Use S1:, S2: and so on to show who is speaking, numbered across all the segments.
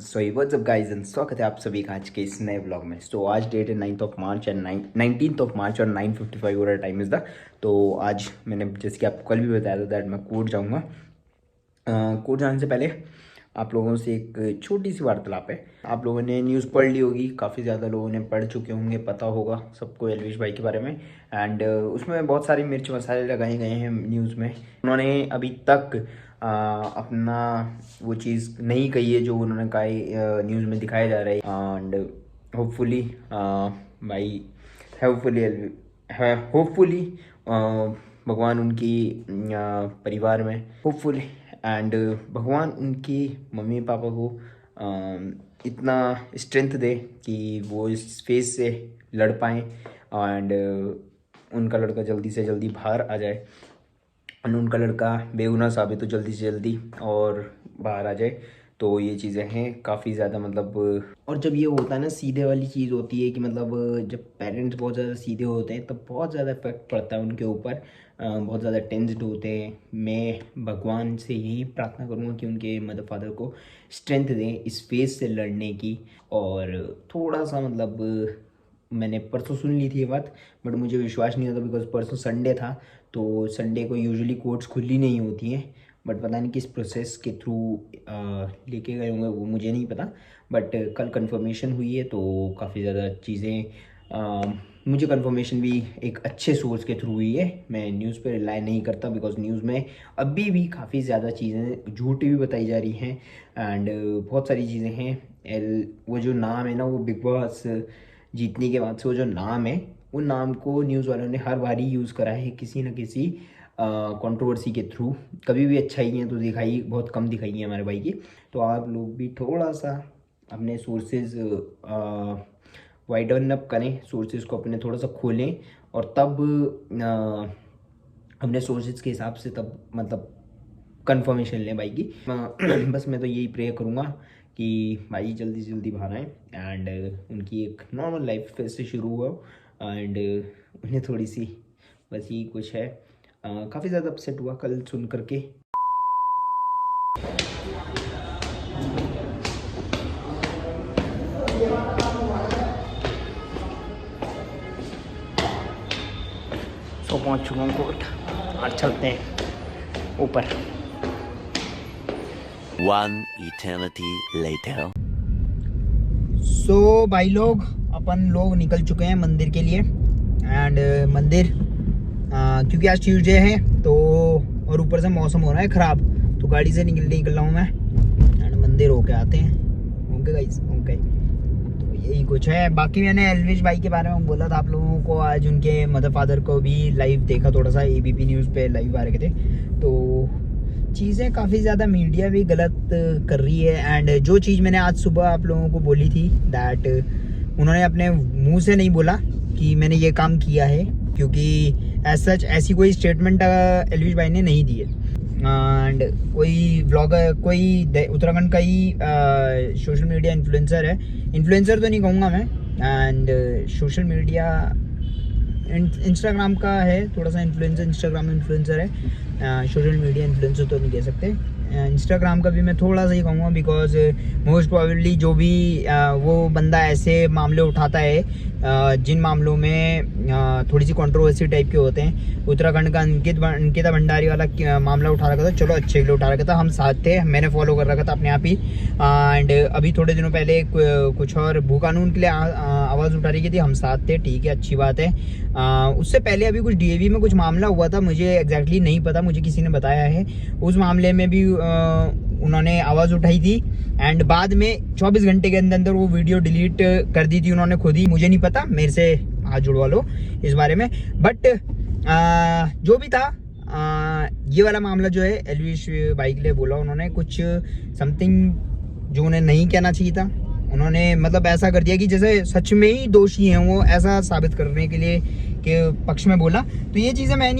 S1: So what's up guys and स्वागत है आप सभी का आज के इस नए ब्लॉग में। तो आज डेट है 9th of March and 19th of March और 9:55 हो रहा टाइम इज़ द। तो आज मैंने जैसे कि आपको कल भी बताया था दैट मैं कोर्ट जाऊँगा। कोर्ट जाने से पहले आप लोगों से एक छोटी सी वार्तालाप है। आप लोगों ने न्यूज़ पढ़ ली होगी, काफ़ी ज़्यादा लोगों ने पढ़ चुके होंगे, पता होगा सबको एलविश भाई के बारे में। एंड उसमें बहुत सारे मिर्च मसाले लगाए गए हैं न्यूज़ में। उन्होंने अभी तक अपना वो चीज़ नहीं कही है जो उन्होंने कहा न्यूज़ में दिखाया जा रहा है। एंड होपफुली भाई होपफुली भगवान उनकी परिवार में होपफुली एंड भगवान उनकी मम्मी पापा को इतना स्ट्रेंथ दे कि वो इस फेस से लड़ पाएँ एंड उनका लड़का जल्दी से जल्दी बाहर आ जाए और उनका लड़का बेगुनाह साबित हो जल्दी से जल्दी और बाहर आ जाए। तो ये चीज़ें हैं काफ़ी ज़्यादा मतलब। और जब ये होता है ना, सीधे वाली चीज़ होती है कि मतलब जब पेरेंट्स बहुत ज़्यादा सीधे होते हैं तब बहुत ज़्यादा इफेक्ट पड़ता है उनके ऊपर, बहुत ज़्यादा टेंस्ड होते हैं। मैं भगवान से यही प्रार्थना करूँगा कि उनके मदर फादर को स्ट्रेंथ दें इस फेस से लड़ने की। और थोड़ा सा मतलब मैंने परसों सुन ली थी ये बात, बट मुझे विश्वास नहीं होता बिकॉज परसों संडे था। तो संडे को यूजुअली कोर्ट्स खुली नहीं होती हैं, बट पता नहीं किस प्रोसेस के थ्रू लेके गए होंगे वो मुझे नहीं पता। बट कल कंफर्मेशन हुई है तो काफ़ी ज़्यादा चीज़ें मुझे कंफर्मेशन भी एक अच्छे सोर्स के थ्रू हुई है। मैं न्यूज़ पे रिलाई नहीं करता बिकॉज न्यूज़ में अभी भी काफ़ी ज़्यादा चीज़ें झूठी भी बताई जा रही हैं एंड बहुत सारी चीज़ें हैं। वो जो नाम है ना, वो बिग बॉस जीतने के बाद से वो जो नाम है, उन नाम को न्यूज़ वालों ने हर बार ही यूज़ करा है किसी न किसी कंट्रोवर्सी के थ्रू। कभी भी अच्छाई है तो दिखाई बहुत कम दिखाई है हमारे भाई की। तो आप लोग भी थोड़ा सा अपने सोर्सेज वाइडन अप करें, सोर्सेज को अपने थोड़ा सा खोलें और तब अपने सोर्सेज के हिसाब से तब मतलब कंफर्मेशन लें भाई की। बस मैं तो यही प्रे करूँगा कि भाई जल्दी से जल्दी बाहर आएँ एंड उनकी एक नॉर्मल लाइफ फिर से शुरू हो एंड उन्हें थोड़ी सी बस यही कुछ है। काफ़ी ज़्यादा अपसेट हुआ कल सुन करके। तो पहुँच चुका हूँ कोर्ट और चलते हैं ऊपर।
S2: One eternity later.
S1: सो भाई लोग अपन लोग निकल चुके हैं मंदिर के लिए एंड मंदिर क्योंकि आज ट्यूसडे है तो और ऊपर से मौसम हो रहा है ख़राब, तो गाड़ी से निकल रहा हूँ मैं एंड मंदिर होके आते हैं। Okay guys, okay. तो यही कुछ है। बाकी मैंने एलविश भाई के बारे में बोला था आप लोगों को, आज उनके मदर फादर को भी लाइव देखा, थोड़ा सा ABP न्यूज़ पे लाइव आ रहे थे। तो चीज़ें काफ़ी ज़्यादा मीडिया भी गलत कर रही है एंड जो चीज़ मैंने आज सुबह आप लोगों को बोली थी दैट उन्होंने अपने मुंह से नहीं बोला कि मैंने ये काम किया है, क्योंकि एज सच ऐसी कोई स्टेटमेंट एलविश भाई ने नहीं दी है। एंड कोई ब्लॉगर, कोई उत्तराखंड का ही सोशल मीडिया इन्फ्लुएंसर है, इन्फ्लुएंसर तो नहीं कहूँगा मैं, एंड सोशल मीडिया इंस्टाग्राम का है, थोड़ा सा इन्फ्लुएंसर, इंस्टाग्राम इन्फ्लुएंसर है, सोशल मीडिया इन्फ्लुएंसर तो नहीं कह सकते। इंस्टाग्राम का भी मैं थोड़ा सा ही कहूँगा बिकॉज मोस्ट प्रोबेबली जो भी वो बंदा ऐसे मामले उठाता है जिन मामलों में थोड़ी सी कंट्रोवर्सी टाइप के होते हैं। उत्तराखंड का अंकिता भंडारी वाला मामला उठा रखा था, चलो अच्छे के लिए उठा रखा था, हम साथ थे, मैंने फॉलो कर रखा था अपने आप ही। एंड अभी थोड़े दिनों पहले कुछ और भू कानून के लिए आवाज़ उठा रही थी, हम साथ थे, ठीक है, अच्छी बात है। उससे पहले अभी कुछ DAV में कुछ मामला हुआ था, मुझे एग्जैक्टली नहीं पता, मुझे किसी ने बताया है। उस मामले में भी उन्होंने आवाज़ उठाई थी एंड बाद में 24 घंटे के अंदर वो वीडियो डिलीट कर दी थी उन्होंने खुद ही। मुझे नहीं पता, मेरे से हाथ जुड़वा लो इस बारे में। बट जो भी था, ये वाला मामला जो है एलविश भाई के लिए बोला उन्होंने कुछ समथिंग जो उन्हें नहीं कहना चाहिए था। उन्होंने मतलब ऐसा कर दिया कि जैसे सच में ही दोषी हैं वो, ऐसा साबित करने के लिए के पक्ष में बोला। तो ये चीज़ें मैं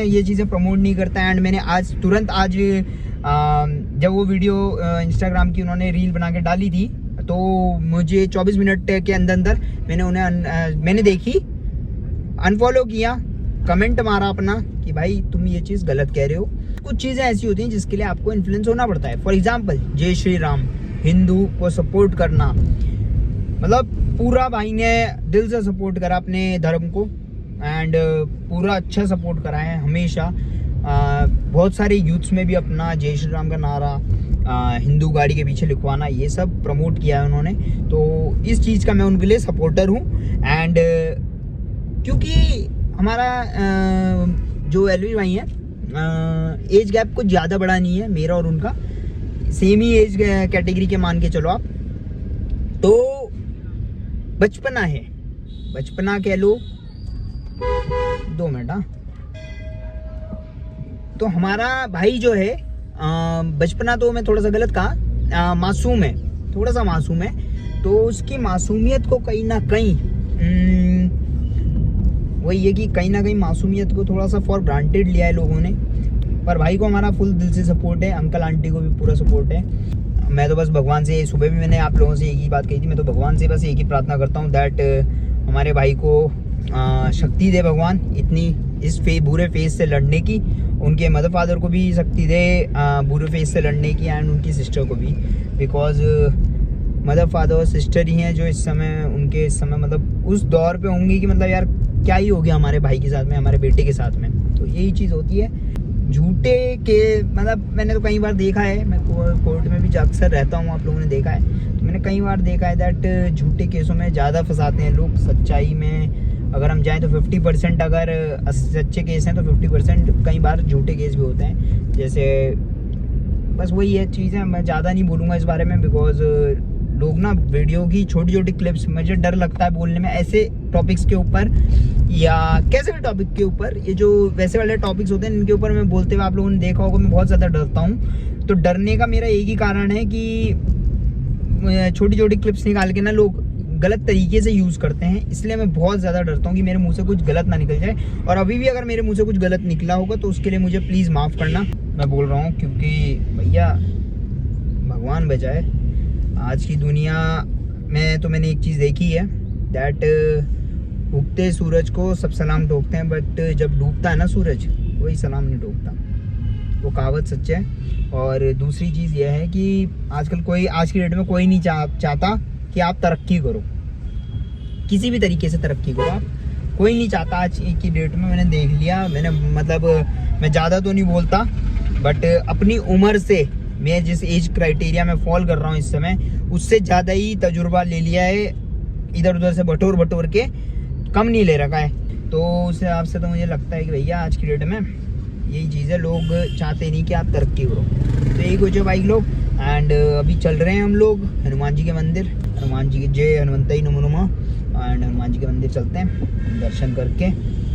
S1: ये चीज़ें प्रमोट नहीं करता। एंड मैंने आज तुरंत जब वो वीडियो इंस्टाग्राम की उन्होंने रील बना के डाली थी तो मुझे 24 मिनट के अंदर मैंने देखी, अनफॉलो किया, कमेंट मारा अपना कि भाई तुम ये चीज़ गलत कह रहे हो। कुछ चीज़ें ऐसी होती हैं जिसके लिए आपको इन्फ्लुएंस होना पड़ता है। फॉर एग्जाम्पल जय श्री राम,
S3: हिंदू को सपोर्ट करना, मतलब पूरा भाई ने दिल से सपोर्ट करा अपने धर्म को एंड पूरा अच्छा सपोर्ट करा है हमेशा। बहुत सारे यूथ्स में भी अपना जय श्री राम का नारा, हिंदू गाड़ी के पीछे लिखवाना, ये सब प्रमोट किया है उन्होंने। तो इस चीज़ का मैं उनके लिए सपोर्टर हूँ। एंड क्योंकि हमारा जो एलवी भाई है, एज गैप कुछ ज़्यादा बड़ा नहीं है, मेरा और उनका सेम ही एज कैटेगरी के मान के चलो आप। तो बचपना है, बचपना कह लो, 2 मिनट। हाँ, तो हमारा भाई जो है बचपना, तो मैं थोड़ा सा गलत कहा, मासूम है, थोड़ा सा मासूम है। तो उसकी मासूमियत को कहीं ना कहीं वही है कि कहीं ना कहीं मासूमियत को थोड़ा सा फॉर ग्रांटेड लिया है लोगों ने। पर भाई को हमारा फुल दिल से सपोर्ट है, अंकल आंटी को भी पूरा सपोर्ट है। मैं तो बस भगवान से, सुबह भी मैंने आप लोगों से एक ही बात कही थी, मैं तो भगवान से बस एक ही प्रार्थना करता हूँ दैट हमारे भाई को शक्ति दे भगवान इतनी इस बुरे फेज से लड़ने की, उनके मदर फादर को भी शक्ति दे बुरे फेज से लड़ने की, एंड उनकी सिस्टर को भी, बिकॉज मदर फादर और सिस्टर ही हैं जो इस समय मतलब उस दौर पे होंगे कि मतलब यार क्या ही हो गया हमारे भाई के साथ में, हमारे बेटे के साथ में। तो यही चीज़ होती है। झूठे के मतलब मैंने तो कई बार देखा है, मैं कोर्ट में भी अक्सर रहता हूँ, आप लोगों ने देखा है, तो मैंने कई बार देखा है दैट झूठे केसों में ज़्यादा फंसाते हैं लोग। सच्चाई में अगर हम जाएं तो 50%, अगर सच्चे केस हैं तो 50% कई बार झूठे केस भी होते हैं। जैसे बस वही है चीज़ें, मैं ज़्यादा नहीं बोलूँगा इस बारे में, बिकॉज लोग ना वीडियो की छोटी छोटी क्लिप्स, मुझे डर लगता है बोलने में ऐसे टॉपिक्स के ऊपर, या कैसे भी टॉपिक के ऊपर, ये जो वैसे वाले टॉपिक्स होते हैं इनके ऊपर मैं बोलते हुए आप लोगों ने देखा होगा मैं बहुत ज़्यादा डरता हूँ। तो डरने का मेरा एक ही कारण है कि छोटी छोटी क्लिप्स निकाल के ना लोग गलत तरीके से यूज़ करते हैं, इसलिए मैं बहुत ज़्यादा डरता हूँ कि मेरे मुंह से कुछ गलत ना निकल जाए। और अभी भी अगर मेरे मुंह से कुछ गलत निकला होगा तो उसके लिए मुझे प्लीज़ माफ़ करना, मैं बोल रहा हूँ, क्योंकि भैया भगवान बचाए। आज की दुनिया में तो मैंने एक चीज़ देखी है दैट उगते सूरज को सब सलाम ठोकते हैं, बट जब डूबता है ना सूरज, कोई सलाम नहीं ठोकता। वो कहावत सच है। और दूसरी चीज़ यह है कि आजकल आज की डेट में कोई नहीं चाहता कि आप तरक्की करो, किसी भी तरीके से तरक्की करो, आप कोई नहीं चाहता आज की डेट में। मैंने देख लिया, मैंने मतलब मैं ज़्यादा तो नहीं बोलता, बट अपनी उम्र से मैं जिस एज क्राइटेरिया में फॉल कर रहा हूँ इस समय, उससे ज़्यादा ही तजुर्बा ले लिया है, इधर उधर से बटोर के, कम नहीं ले रखा है। तो उस हिसाब से तो मुझे लगता है कि भैया आज की डेट में यही चीज़ है, लोग चाहते नहीं कि आप तरक्की करो। तो यही कुछ है भाई लोग। एंड अभी चल रहे हैं हम लोग हनुमान जी के मंदिर, हनुमान जी के जय हनुमंतई नमो नमः, एंड हनुमान जी के मंदिर चलते हैं दर्शन करके,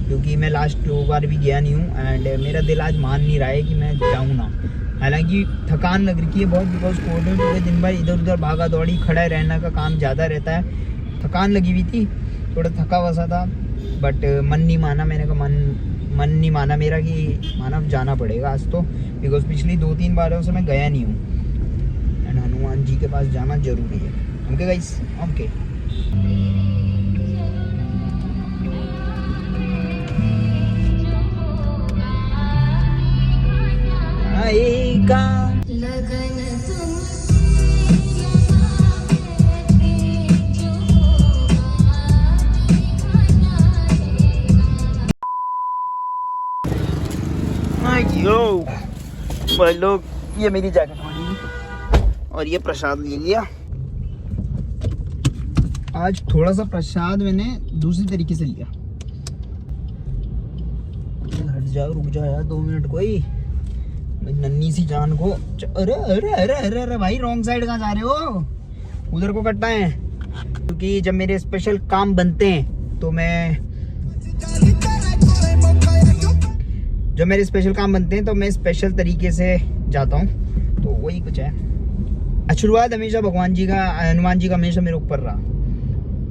S3: क्योंकि मैं लास्ट 2 बार भी गया नहीं हूँ एंड मेरा दिल आज मान नहीं रहा है कि मैं जाऊँ ना। हालांकि थकान लग रही है बहुत, बिकॉज कोर्ट में पूरे दिन भर इधर उधर भागा दौड़ी, खड़ा रहने का काम ज़्यादा रहता है, थकान लगी हुई थी, थोड़ा थका वसा था, बट मन नहीं माना, मैंने कहा मन नहीं माना मेरा कि मानव जाना पड़ेगा आज तो, बिकॉज पिछली 2-3 बारों से मैं गया नहीं हूँ एंड हनुमान जी के पास जाना जरूरी है। Okay guys, okay. आएगा लगन यो भाई लोग, ये मेरी जैकेट होगी और ये प्रसाद ले लिया। आज थोड़ा सा प्रसाद मैंने दूसरी तरीके से लिया। हट जाओ, रुक जाओ यार 2 मिनट, कोई नन्ही सी जान को। अरे अरे अरे अरे अरे भाई, रॉन्ग साइड कहाँ जा रहे हो? उधर को कटना है, क्योंकि जब मेरे स्पेशल काम बनते हैं तो मैं स्पेशल तरीके से जाता हूँ, तो वही कुछ है। आशीर्वाद हमेशा भगवान जी का, हनुमान जी का हमेशा मेरे ऊपर रहा,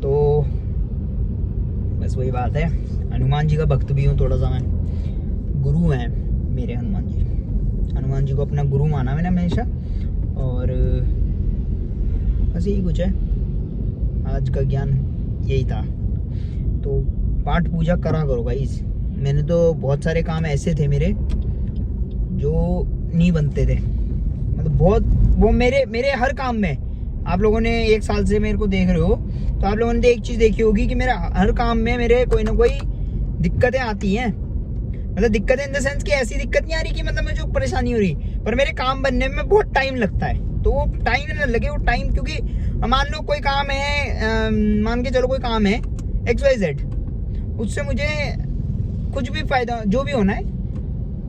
S3: तो बस वही बात है। हनुमान जी का भक्त भी हूँ थोड़ा सा मैं, गुरु हैं मेरे हनुमान जी को अपना गुरु माना मैंने हमेशा, और बस यही कुछ है। आज का ज्ञान यही था। तो पाठ पूजा करा करो गाइस। मैंने तो बहुत सारे काम ऐसे थे मेरे जो नहीं बनते थे, मतलब बहुत वो मेरे हर काम में, आप लोगों ने 1 साल से मेरे को देख रहे हो तो आप लोगों ने एक चीज़ देखी होगी कि मेरा हर काम में मेरे कोई ना कोई दिक्कतें आती हैं। मतलब दिक्कतें इन द सेंस कि ऐसी दिक्कत नहीं आ रही कि मतलब मुझे परेशानी हो रही, पर मेरे काम बनने में बहुत टाइम लगता है। तो वो टाइम ना लगे, वो टाइम, क्योंकि मान लो कोई काम है, मान के चलो कोई काम है XYZ, उससे मुझे कुछ भी फायदा जो भी होना है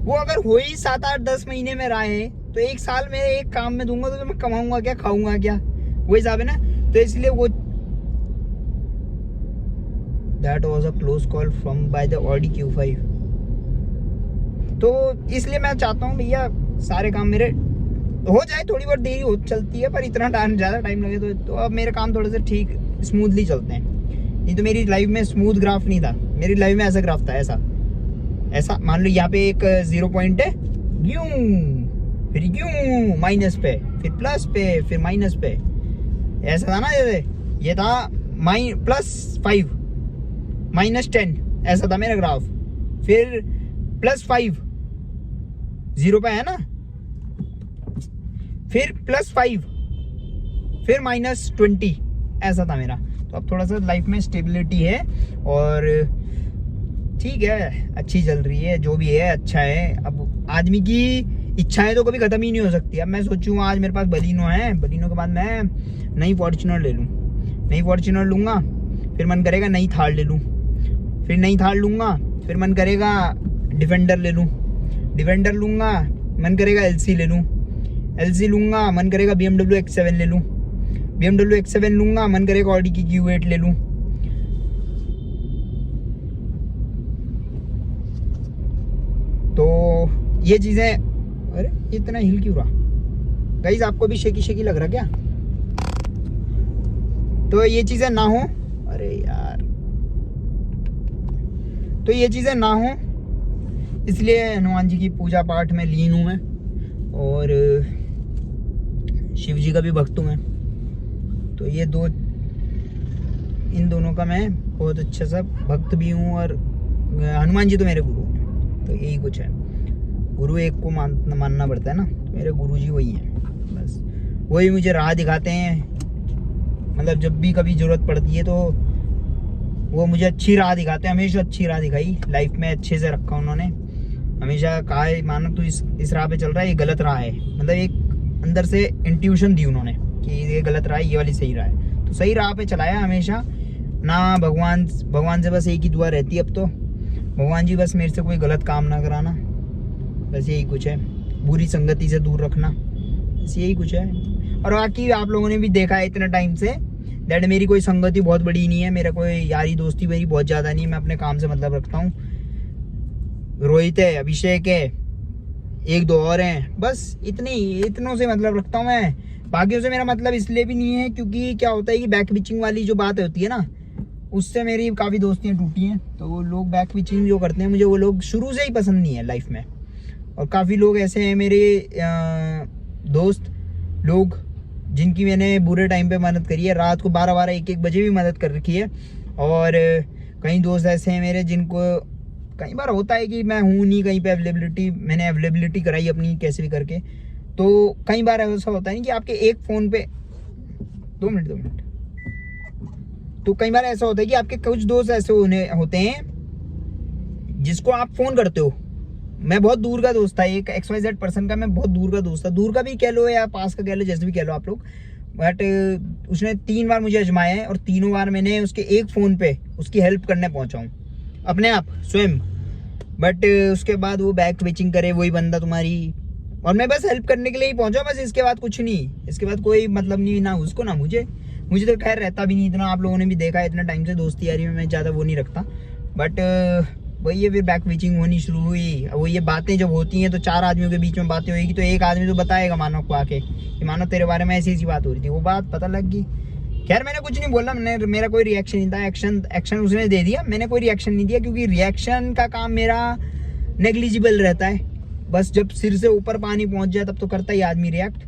S3: वो अगर हो ही 7, 8, 10 महीने में रहा है तो 1 साल में एक काम में दूंगा तो मैं कमाऊंगा क्या, खाऊंगा क्या, वो हिसाब है ना। तो इसलिए वो that was a close call from by the Audi Q5। तो इसलिए मैं चाहता हूँ भैया सारे काम मेरे हो जाए, थोड़ी बहुत देरी हो चलती है पर इतना टाइम, ज़्यादा टाइम लगे तो अब मेरे काम थोड़े से ठीक स्मूथली चलते हैं। नहीं तो मेरी लाइफ में स्मूथ ग्राफ नहीं था, मेरी लाइफ में ऐसा ग्राफ था, ऐसा मान लो यहाँ पे एक 0 पॉइंट है, यूं फिर यूं माइनस पे, फिर प्लस पे, फिर माइनस पे, ऐसा था ना। जैसे ये था +5 -10, ऐसा था मेरा ग्राफ। फिर +5 0 पे है ना, फिर +5, फिर -20, ऐसा था मेरा। तो अब थोड़ा सा लाइफ में स्टेबिलिटी है और ठीक है, अच्छी चल रही है, जो भी है अच्छा है। अब आदमी की इच्छाएं तो कभी खत्म ही नहीं हो सकती। अब मैं सोचूं आज मेरे पास बलिनो है, बलिनो के बाद मैं नई फॉर्च्यूनर ले लूँ, नई फॉर्च्यूनर लूँगा, फिर मन करेगा नई थार ले लूँ, फिर नई थार लूँगा, फिर मन करेगा डिफेंडर ले लूँ, डिफेंडर लूँगा मन करेगा LC ले लूँ, LC लूँगा मन करेगा BMW X7 ले लूँ, BMW X7 लूँगा मन करेगा Audi की Q8 ले लूँ। तो ये चीज़ें, अरे इतना हिल क्यों रहा गाइस, आपको भी शेकी लग रहा क्या? तो ये चीज़ें ना हो, अरे यार, तो ये चीज़ें ना हो, इसलिए हनुमान जी की पूजा पाठ में लीन हूँ मैं और शिव जी का भी भक्त हूँ मैं। तो ये इन दोनों का मैं बहुत अच्छा सा भक्त भी हूँ और हनुमान जी तो मेरे गुरु हैं। तो यही कुछ है, गुरु एक को मानना पड़ता है ना, तो मेरे गुरु जी वही हैं, बस वही मुझे राह दिखाते हैं। मतलब जब भी कभी ज़रूरत पड़ती है तो वो मुझे अच्छी राह दिखाते हैं, हमेशा अच्छी राह दिखाई, लाइफ में अच्छे से रखा उन्होंने। हमेशा कहा है मानो तू इस राह पे चल रहा है, ये गलत राह है, मतलब एक अंदर से इंट्यूशन दी उन्होंने कि ये गलत राह है, ये वाली सही राह है। तो सही राह पे चलाया हमेशा ना। भगवान से बस एक ही दुआ रहती है अब तो, भगवान जी बस मेरे से कोई गलत काम ना कराना, बस यही कुछ है। बुरी संगति से दूर रखना, बस यही कुछ है। और बाकी आप लोगों ने भी देखा है इतने टाइम से दैट मेरी कोई संगति बहुत बड़ी नहीं है, मेरा कोई यारी दोस्ती मेरी बहुत ज़्यादा नहीं है। मैं अपने काम से मतलब रखता हूँ। रोहित है, अभिषेक है, 1-2 और हैं, बस इतनों से मतलब रखता हूँ मैं। बाकियों से मेरा मतलब इसलिए भी नहीं है क्योंकि क्या होता है कि बैक पिचिंग वाली जो बात होती है ना, उससे मेरी काफ़ी दोस्तियाँ टूटी हैं। तो वो लोग बैक पिचिंग जो करते हैं, मुझे वो लोग शुरू से ही पसंद नहीं है लाइफ में। और काफ़ी लोग ऐसे हैं मेरे दोस्त लोग जिनकी मैंने बुरे टाइम पे मदद करी है, रात को 12-12, 1-1 बजे भी मदद कर रखी है। और कई दोस्त ऐसे हैं मेरे जिनको कई बार होता है कि मैं हूँ नहीं कहीं पे अवेलेबिलिटी, मैंने अवेलेबिलिटी कराई अपनी कैसे भी करके। तो कई बार ऐसा होता है कि आपके एक फ़ोन पे 2 मिनट तो कई बार ऐसा होता है कि आपके कुछ दोस्त ऐसे होते हैं जिसको आप फ़ोन करते हो। मैं बहुत दूर का दोस्त था, एक XYZ पर्सन का मैं बहुत दूर का दोस्त था, दूर का भी कह लो या पास का कह लो, जैसे भी कह लो आप लोग। बट उसने 3 बार मुझे आजमाया है और तीनों बार मैंने उसके एक फ़ोन पे उसकी हेल्प करने पहुंचा हूँ अपने आप स्वयं। बट उसके बाद वो बैक पिचिंग करे वही बंदा तुम्हारी, और मैं बस हेल्प करने के लिए ही पहुंचा, बस इसके बाद कुछ नहीं, इसके बाद कोई मतलब नहीं, ना उसको ना मुझे तो खैर रहता भी नहीं इतना। आप लोगों ने भी देखा है इतना टाइम से दोस्ती यारी में मैं ज़्यादा वो नहीं रखता। बट वही है, फिर बैक पिचिंग होनी शुरू हुई। वो ये बातें जब होती हैं तो 4 आदमियों के बीच में बातें होगी तो एक आदमी तो बताएगा मानव को आके कि मानव तेरे बारे में ऐसी बात हो रही थी, वो बात पता लग गई। खैर मैंने कुछ नहीं बोला, मेरा कोई रिएक्शन नहीं था, एक्शन उसने दे दिया, मैंने कोई रिएक्शन नहीं दिया क्योंकि रिएक्शन का काम मेरा नेग्लिजिबल रहता है। बस जब सिर से ऊपर पानी पहुंच जाए तब तो करता ही आदमी रिएक्ट,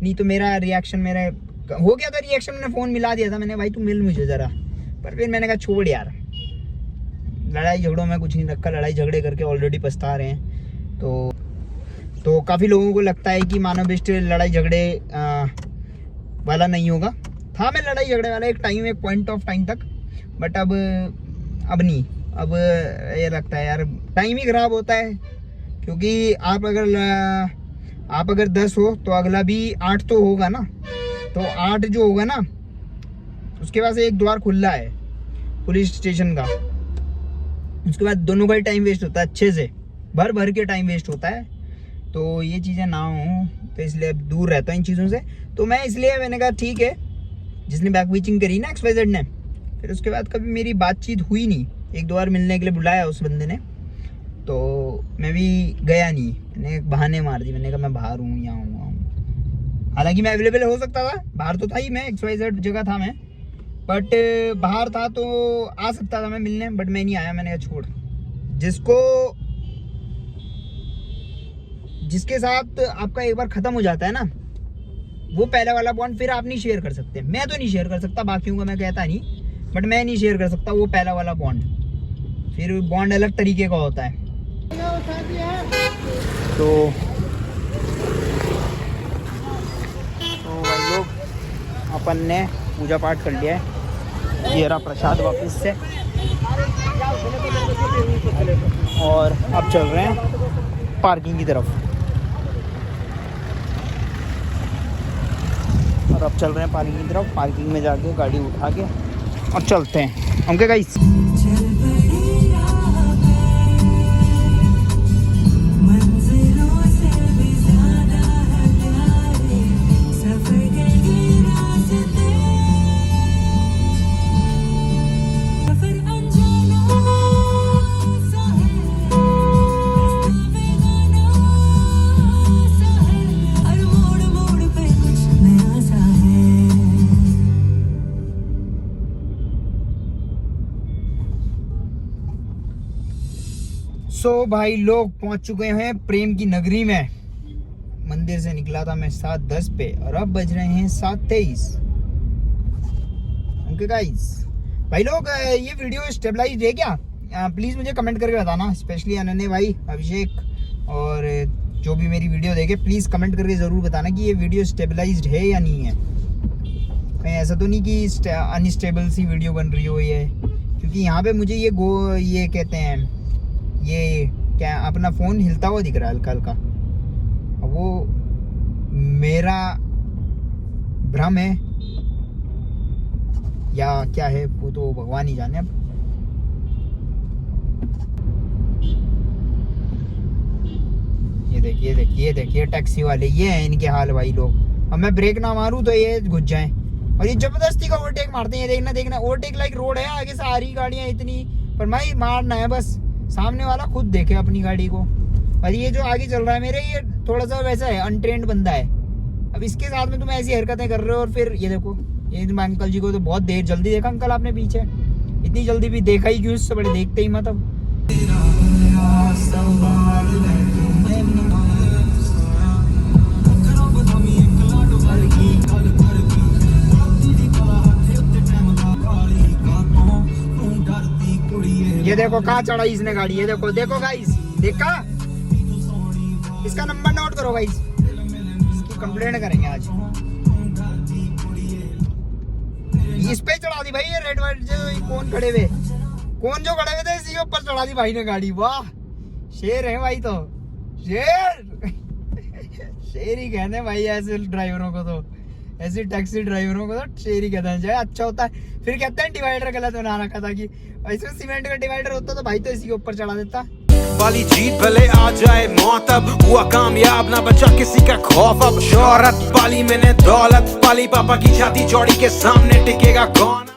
S3: नहीं तो मेरा रिएक्शन मेरा हो गया था। रिएक्शन मैंने फ़ोन मिला दिया था, मैंने भाई तू मिल मुझे ज़रा, पर फिर मैंने कहा छोड़ यार, लड़ाई झगड़ों में कुछ नहीं रखा, लड़ाई झगड़े करके ऑलरेडी पछता रहे हैं। तो काफ़ी लोगों को लगता है कि मानव बिष्ट लड़ाई झगड़े वाला नहीं होगा। था मैं लड़ाई झगड़े वाला एक टाइम, एक पॉइंट ऑफ टाइम तक, बट अब नहीं। अब ये लगता है यार टाइम ही खराब होता है, क्योंकि आप अगर 10 हो तो अगला भी 8 तो होगा ना, तो 8 जो होगा ना उसके पास एक द्वार खुला है पुलिस स्टेशन का, उसके बाद दोनों का ही टाइम वेस्ट होता है, अच्छे से भर के टाइम वेस्ट होता है। तो ये चीज़ें ना हो, तो इसलिए अब दूर रहता हूँ इन चीज़ों से। तो मैंने कहा ठीक है, जिसने बैक बीचिंग करी ना XYZ ने, फिर उसके बाद कभी मेरी बातचीत हुई नहीं। 1-2 बार मिलने के लिए बुलाया उस बंदे ने, तो मैं भी गया नहीं। मैंने एक बहाने मार दी, मैंने कहा मैं बाहर हूँ, यहाँ हूँ। हालांकि मैं अवेलेबल हो सकता था, बाहर तो था ही, मैं XYZ जगह था मैं, बट बाहर था तो आ सकता था मैं मिलने, बट मैं नहीं आया। मैंने कहा छोड़, जिसके साथ आपका एक बार खत्म हो जाता है ना, वो पहला वाला बॉन्ड फिर आप नहीं शेयर कर सकते। मैं तो नहीं शेयर कर सकता, बाकियों का मैं कहता नहीं, बट मैं नहीं शेयर कर सकता वो पहला वाला बॉन्ड। फिर बॉन्ड अलग तरीके का होता है। तो भाई लोग, अपन ने पूजा पाठ कर लिया है, ये रहा प्रसाद वापस से, और अब चल रहे हैं पार्किंग की तरफ। पार्किंग में जाके गाड़ी उठा के और चलते हैं। ओके गाइस, भाई लोग पहुंच चुके हैं प्रेम की नगरी में। मंदिर से निकला था मैं 7:10 पे, और अब बज रहे हैं 7:23। ओके गाइस, भाई लोग ये वीडियो स्टेबलाइज्ड है क्या? प्लीज मुझे कमेंट करके बताना, स्पेशली अनन्य भाई, अभिषेक, और जो भी मेरी वीडियो देखे, प्लीज कमेंट करके जरूर बताना कि ये वीडियो स्टेबलाइज्ड है या नहीं है। कहीं ऐसा तो नहीं कि अनस्टेबल सी वीडियो बन रही हो ये, क्योंकि यहाँ पे मुझे ये कहते हैं, ये क्या, अपना फ़ोन हिलता हुआ दिख रहा है हल्का हल्का। अब वो मेरा भ्रम है या क्या है, वो तो भगवान ही जाने। अब ये देखिए टैक्सी वाले, ये हैं इनके हाल भाई लोग। अब मैं ब्रेक ना मारूं तो ये घुस जाएं, और ये जबरदस्ती का ओवरटेक मारते हैं। देखना ओवरटेक लाइक रोड है, आगे से आ रही गाड़ियां इतनी, पर भाई मारना है बस, सामने वाला खुद देखे अपनी गाड़ी को। और ये जो आगे चल रहा है मेरे, ये थोड़ा सा वैसा है, अनट्रेंड बंदा है। अब इसके साथ में तुम ऐसी हरकतें कर रहे हो, और फिर ये देखो, ये अंकल जी को तो बहुत देर जल्दी देखा अंकल आपने पीछे, इतनी जल्दी भी देखा ही क्यों? इससे बड़े देखते ही मत। अब ये देखो कहाँ चढ़ाई इसने गाड़ी, ये देखो गाइस, देखा? इसका नंबर नोट करो गाइस, इसकी कंप्लेंट करेंगे आज। इस पे चढ़ा दी भाई ये रेड वाइट जो कौन खड़े हुए थे, इसी के ऊपर चढ़ा दी भाई ने गाड़ी। वाह, शेर है भाई, तो शेर ही कहते हैं भाई ऐसे ड्राइवरों को, तो ऐसे टैक्सी ड्राइवरों को तो शेर ही कहते हैं। जाए अच्छा होता है, फिर कहते हैं डिवाइडर गलत बना रखा था, कि इसमें सीमेंट का डिवाइडर होता तो भाई तो इसी के ऊपर चढ़ा देता।
S4: वाली जीत भले आ जाए मौत, अब हुआ कामयाब ना बचा किसी का खौफ। अब शोहरत पाली मैंने, दौलत पाली, पापा की छाती चौड़ी के सामने टिकेगा कौन?